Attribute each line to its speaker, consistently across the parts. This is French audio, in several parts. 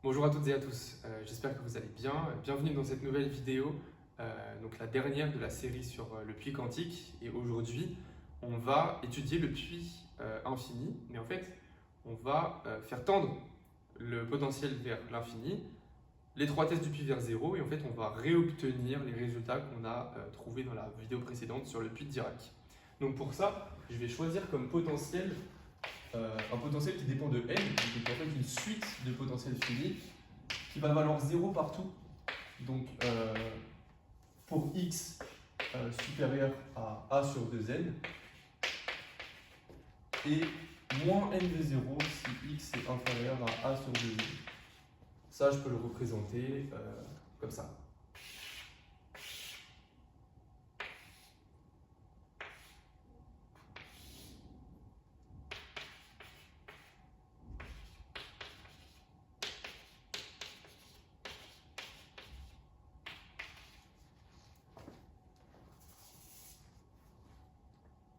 Speaker 1: Bonjour à toutes et à tous, j'espère que vous allez bien. Bienvenue dans cette nouvelle vidéo, donc la dernière de la série sur le puits quantique. Et aujourd'hui, on va étudier le puits infini, mais en fait, on va faire tendre le potentiel vers l'infini, l'étroitesse du puits vers zéro, et en fait, on va réobtenir les résultats qu'on a trouvés dans la vidéo précédente sur le puits de Dirac. Donc pour ça, je vais choisir comme potentiel un potentiel qui dépend de n, donc en fait une suite de potentiels finis qui va valoir 0 partout. Donc pour x supérieur à a sur 2n et moins n de 0 si x est inférieur à a sur 2n. Ça, je peux le représenter comme ça.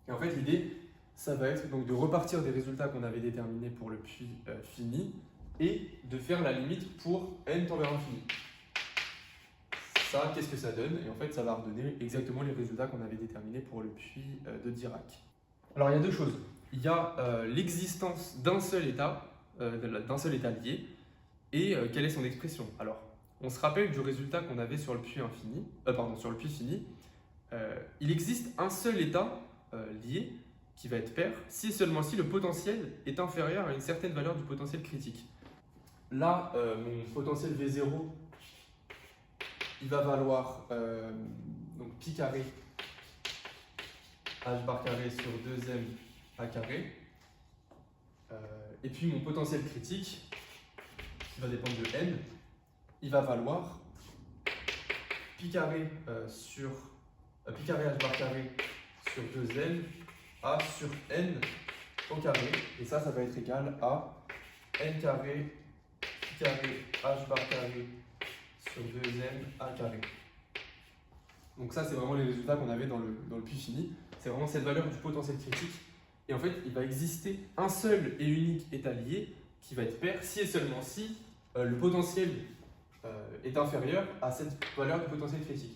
Speaker 1: Et en fait, l'idée, ça va être donc de repartir des résultats qu'on avait déterminés pour le puits fini et de faire la limite pour n tend vers l'infini. Ça, qu'est-ce que ça donne? Et en fait, ça va redonner exactement les résultats qu'on avait déterminés pour le puits de Dirac. Alors, il y a deux choses. Il y a l'existence d'un seul état lié, et quelle est son expression. Alors, on se rappelle du résultat qu'on avait sur le puits infini, sur le puits fini. Il existe un seul état lié qui va être pair si et seulement si le potentiel est inférieur à une certaine valeur du potentiel critique. Là, mon potentiel V0, il va valoir donc pi carré h bar carré sur 2m a carré. Et puis mon potentiel critique, qui va dépendre de n, il va valoir pi carré pi carré h bar carré sur 2n a sur n au carré. Et ça va être égal à n carré pi carré h bar carré sur 2n a carré. Donc ça, c'est vraiment les résultats qu'on avait dans le puits fini. C'est vraiment cette valeur du potentiel critique. Et en fait, il va exister un seul et unique état lié qui va être pair si et seulement si le potentiel est inférieur à cette valeur du potentiel critique.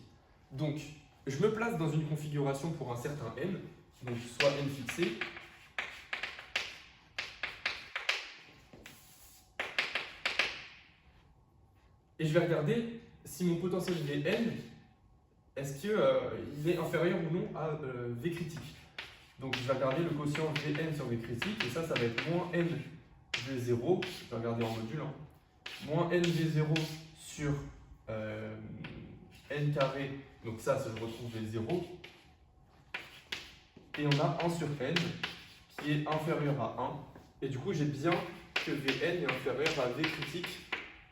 Speaker 1: Donc, je me place dans une configuration pour un certain n, donc soit n fixé. Et je vais regarder si mon potentiel Vn, est-ce qu'il est inférieur ou non à V critique. Donc je vais regarder le quotient Vn sur V critique, et ça va être moins n V0, je vais regarder en module, moins n V0 sur n carré, donc ça je retrouve V0, et on a 1 sur n qui est inférieur à 1, et du coup j'ai bien que Vn est inférieur à V critique.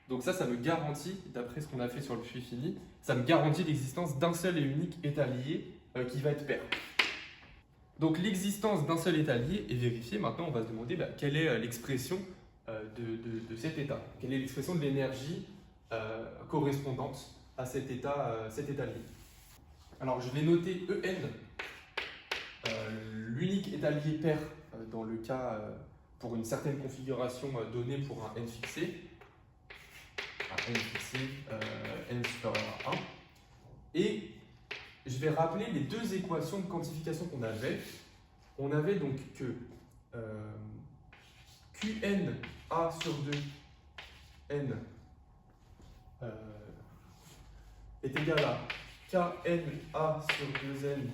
Speaker 1: Donc ça me garantit, d'après ce qu'on a fait sur le puits fini, ça me garantit l'existence d'un seul et unique état lié qui va être pair. Donc l'existence d'un seul état lié est vérifiée. Maintenant, on va se demander quelle est l'expression de cet état. Quelle est l'expression de l'énergie correspondante à cet état lié. Alors je vais noter En, l'unique état lié pair dans le cas pour une certaine configuration donnée pour un n fixé. N fixé, n supérieur à 1. Et je vais rappeler les deux équations de quantification qu'on avait. On avait donc que Qn a sur 2 n est égal à Kn a sur 2n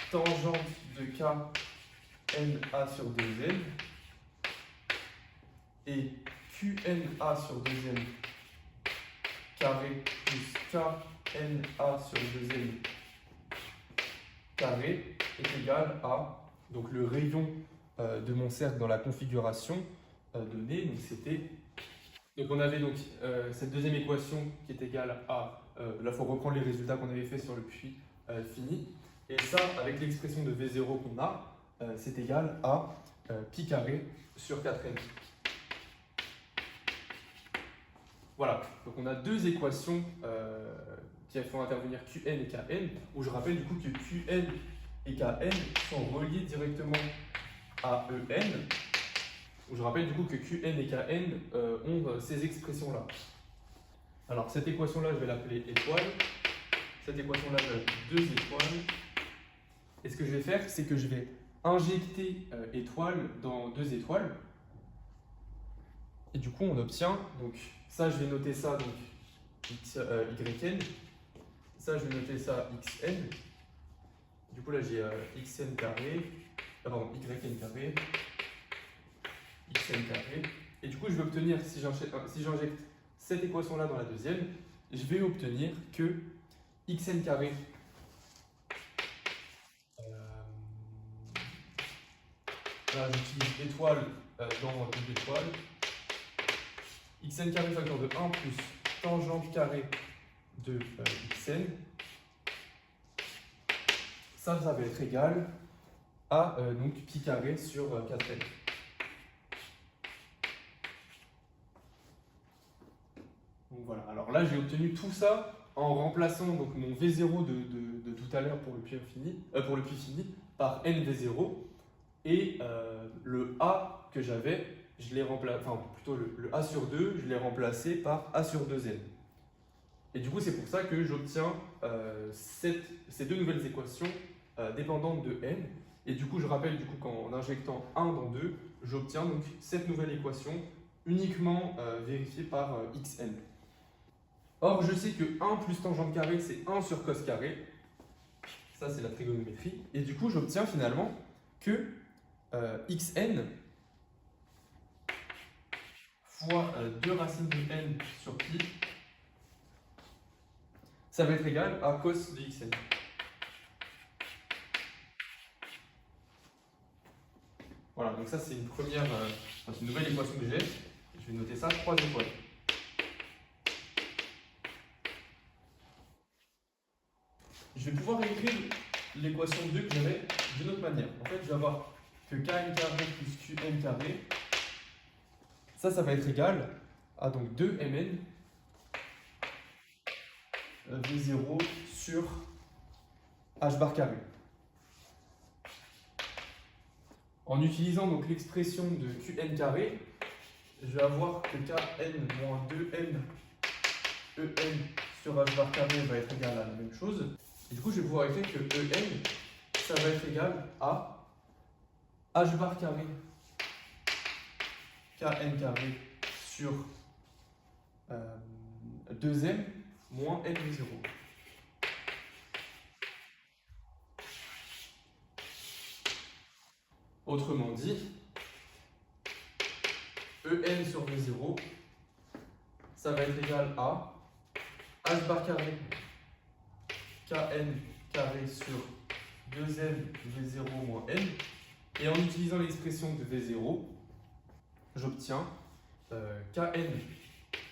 Speaker 1: tangente de Kn a sur 2n et Qna sur 2n carré plus Kna sur 2n carré est égal à donc le rayon de mon cercle dans la configuration donnée. Donc c'était on avait donc cette deuxième équation qui est égale à là il faut reprendre les résultats qu'on avait fait sur le puits fini, et ça avec l'expression de V0 qu'on a c'est égal à pi carré sur 4n. Voilà, donc on a deux équations qui font intervenir Qn et Kn, où je rappelle du coup que Qn et Kn sont reliés directement à En, où je rappelle du coup que Qn et Kn ont ces expressions-là. Alors cette équation-là, je vais l'appeler étoile. Cette équation-là, je vais l'appeler 2 étoiles. Et ce que je vais faire, c'est que je vais injecter étoile dans 2 étoiles. Et du coup, on obtient, donc ça, je vais noter ça, donc yn. Ça, je vais noter ça xn. Du coup, là, j'ai xn carré, pardon, yn carré, xn carré. Et du coup, je vais obtenir, si j'injecte cette équation-là dans la deuxième, je vais obtenir que xn carré, là, j'utilise étoile dans 2 étoiles, xn carré facteur de 1 plus tangente carré de xn, ça va être égal à donc pi carré sur 4n. Donc voilà, alors là j'ai obtenu tout ça en remplaçant donc mon V0 de tout à l'heure pour le puits fini par nV0 et le A que j'avais, je l'ai remplacé, enfin plutôt le A sur 2, je l'ai remplacé par A sur 2n. Et du coup c'est pour ça que j'obtiens ces 2 nouvelles équations dépendantes de n. Et du coup je rappelle du coup qu'en injectant 1 dans 2, j'obtiens donc cette nouvelle équation uniquement vérifiée par xn. Or, je sais que 1 plus tangente carrée, c'est 1 sur cos carré. Ça, c'est la trigonométrie. Et du coup, j'obtiens finalement que xn fois 2 racines de n sur pi, ça va être égal à cos de xn. Voilà, donc ça, c'est une une nouvelle équation que j'ai. Je vais noter ça 3 étoiles. Je vais pouvoir écrire l'équation 2 que j'avais d'une autre manière. En fait, je vais avoir que kn carré plus qn carré. Ça va être égal à donc 2mn v0 sur h bar carré. En utilisant donc l'expression de qn carré, je vais avoir que kn moins 2n en sur h bar carré va être égal à la même chose. Et du coup, je vais pouvoir écrire que en, ça va être égal à h bar carré kn carré sur 2m moins nv0. Autrement dit, en sur v0, ça va être égal à h bar carré kn carré sur 2m v0 moins n. Et en utilisant l'expression de v0, j'obtiens kn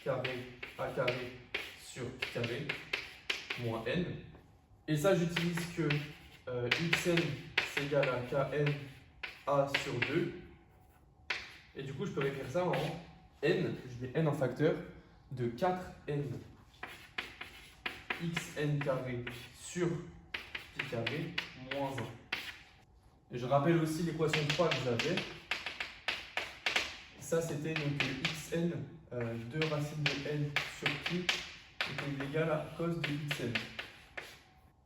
Speaker 1: carré a carré sur pi carré moins n. Et ça, j'utilise que xn c'est égal à kn a sur 2. Et du coup, je peux écrire ça en n, je mets n en facteur, de 4n xn carré sur pi carré moins 1. Et je rappelle aussi l'équation 3 que j'avais. Ça, c'était donc xn, 2 racines de n sur pi, était égal à cos de xn.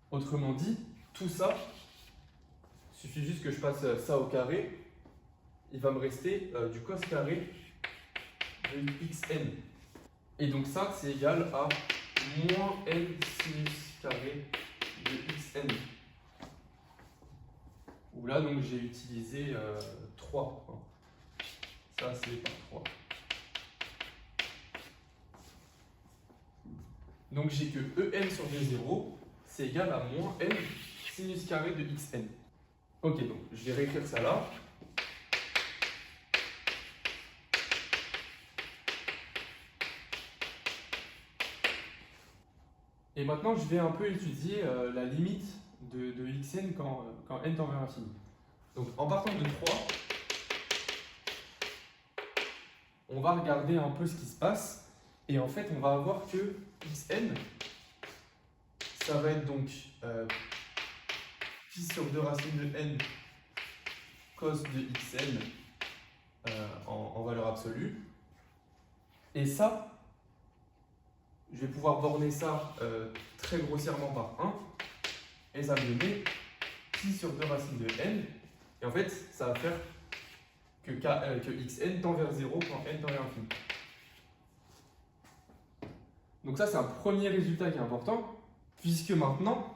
Speaker 1: Autrement dit, tout ça, il suffit juste que je passe ça au carré, il va me rester du cos carré de xn. Et donc ça, c'est égal à moins n sinus carré de xn. Où là, donc j'ai utilisé 3. Ça, c'est par 3. Donc j'ai que en sur v0, c'est égal à moins n sinus carré de xn. Ok, donc je vais réécrire ça là. Et maintenant, je vais un peu étudier la limite de xn quand n tend vers l'infini. Donc en partant de 3, on va regarder un peu ce qui se passe. Et en fait, on va avoir que xn, ça va être donc pi sur 2 racines de n cos de xn en valeur absolue. Et ça, je vais pouvoir borner ça très grossièrement par 1. Et ça va me donner pi sur 2 racines de n. Et en fait, ça va faire que xn tend vers 0 quand n tend vers l'infini. Donc ça, c'est un premier résultat qui est important, puisque maintenant,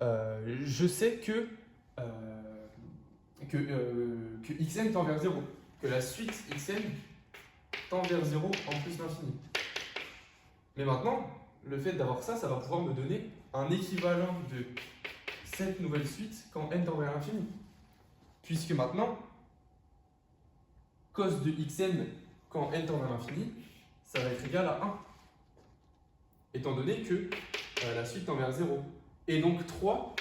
Speaker 1: je sais que xn tend vers 0, que la suite xn tend vers 0 en plus l'infini. Mais maintenant, le fait d'avoir ça, ça va pouvoir me donner un équivalent de cette nouvelle suite quand n tend vers l'infini. Puisque maintenant, cos de xn quand n tend vers l'infini, ça va être égal à 1. Étant donné que la suite tend vers 0. Et donc 3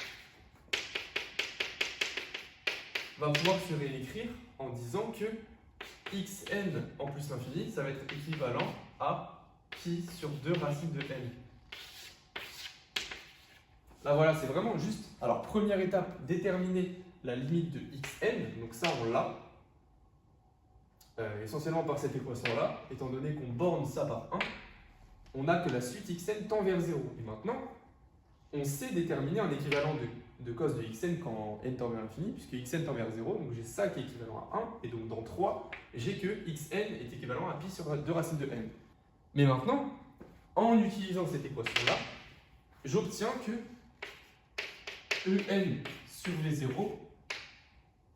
Speaker 1: va pouvoir se réécrire en disant que xn en plus l'infini, ça va être équivalent à pi sur 2 racines de n. Là voilà, c'est vraiment juste. Alors première étape, déterminer la limite de xn. Donc ça, on l'a. Essentiellement par cette équation-là, étant donné qu'on borne ça par 1, on a que la suite xn tend vers 0. Et maintenant, on sait déterminer un équivalent de cos de xn quand n tend vers l'infini, puisque xn tend vers 0, donc j'ai ça qui est équivalent à 1, et donc dans 3, j'ai que xn est équivalent à pi sur 2 racines de n. Mais maintenant, en utilisant cette équation-là, j'obtiens que en sur les 0,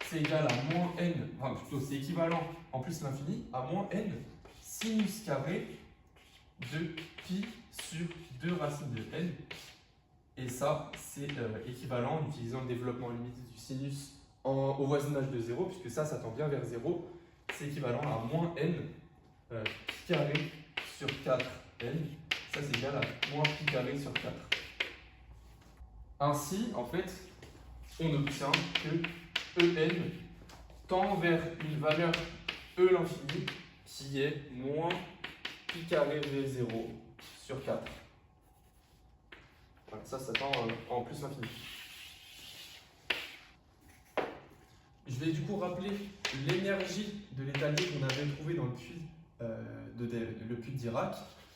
Speaker 1: c'est égal à moins n, enfin plutôt c'est équivalent en plus l'infini à moins n sinus carré de pi sur 2 racines de n. Et ça, c'est équivalent en utilisant le développement limité du sinus au voisinage de 0, puisque ça tend bien vers 0. C'est équivalent à moins n pi carré sur 4n. Ça, c'est égal à moins pi carré sur 4. Ainsi, en fait, on obtient que en tend vers une valeur e l'infini qui est moins pi carré v0 sur 4. Voilà, ça tend en plus l'infini. Je vais du coup rappeler l'énergie de l'étalier qu'on avait trouvé dans le puits le puits de Dirac.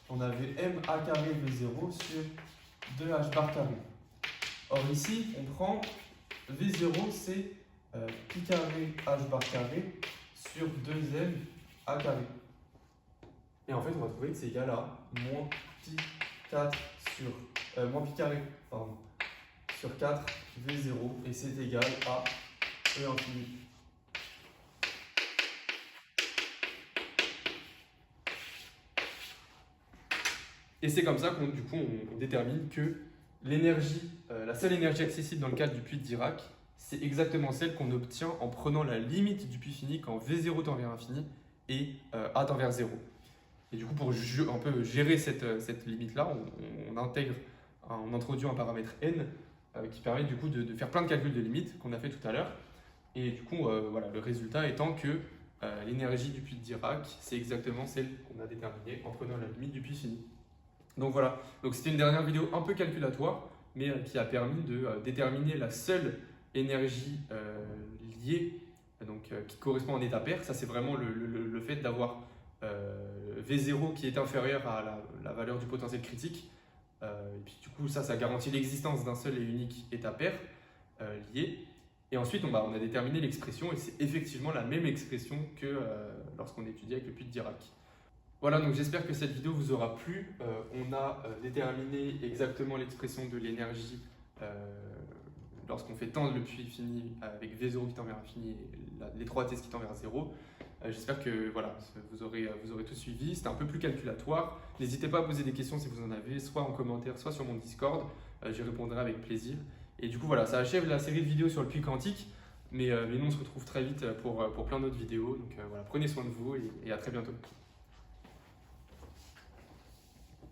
Speaker 1: On avait ma carré v0 sur 2h bar carré. Or ici, on prend v0, c'est pi carré h bar carré sur 2m a carré. Et en fait, on va trouver que c'est égal à moins pi 4 sur moins pi carré pardon, sur 4 v0, et c'est égal à e infini. Et c'est comme ça qu'on on détermine que l'énergie, la seule énergie accessible dans le cadre du puits de Dirac, c'est exactement celle qu'on obtient en prenant la limite du puits fini quand V0 tend vers l'infini et A tend vers 0. Et du coup, pour un peu gérer cette limite-là, on introduit un paramètre n qui permet du coup de faire plein de calculs de limites qu'on a fait tout à l'heure. Et du coup, voilà, le résultat étant que l'énergie du puits de Dirac, c'est exactement celle qu'on a déterminée en prenant la limite du puits fini. Donc voilà, donc c'était une dernière vidéo un peu calculatoire, mais qui a permis de déterminer la seule énergie liée, donc qui correspond en état pair. Ça, c'est vraiment le fait d'avoir V0 qui est inférieur à la valeur du potentiel critique. Et puis du coup, ça garantit l'existence d'un seul et unique état pair lié. Et ensuite, on a déterminé l'expression, et c'est effectivement la même expression que lorsqu'on étudie avec le puits de Dirac. Voilà, donc j'espère que cette vidéo vous aura plu. On a déterminé exactement l'expression de l'énergie lorsqu'on fait tendre le puits fini avec V0 qui tend vers l'infini et l'étroitesse qui tend vers 0. J'espère que voilà, vous aurez tout suivi. C'était un peu plus calculatoire. N'hésitez pas à poser des questions si vous en avez, soit en commentaire, soit sur mon Discord. J'y répondrai avec plaisir. Et du coup, voilà, ça achève la série de vidéos sur le puits quantique. Mais nous, on se retrouve très vite pour plein d'autres vidéos. Donc voilà, prenez soin de vous et à très bientôt.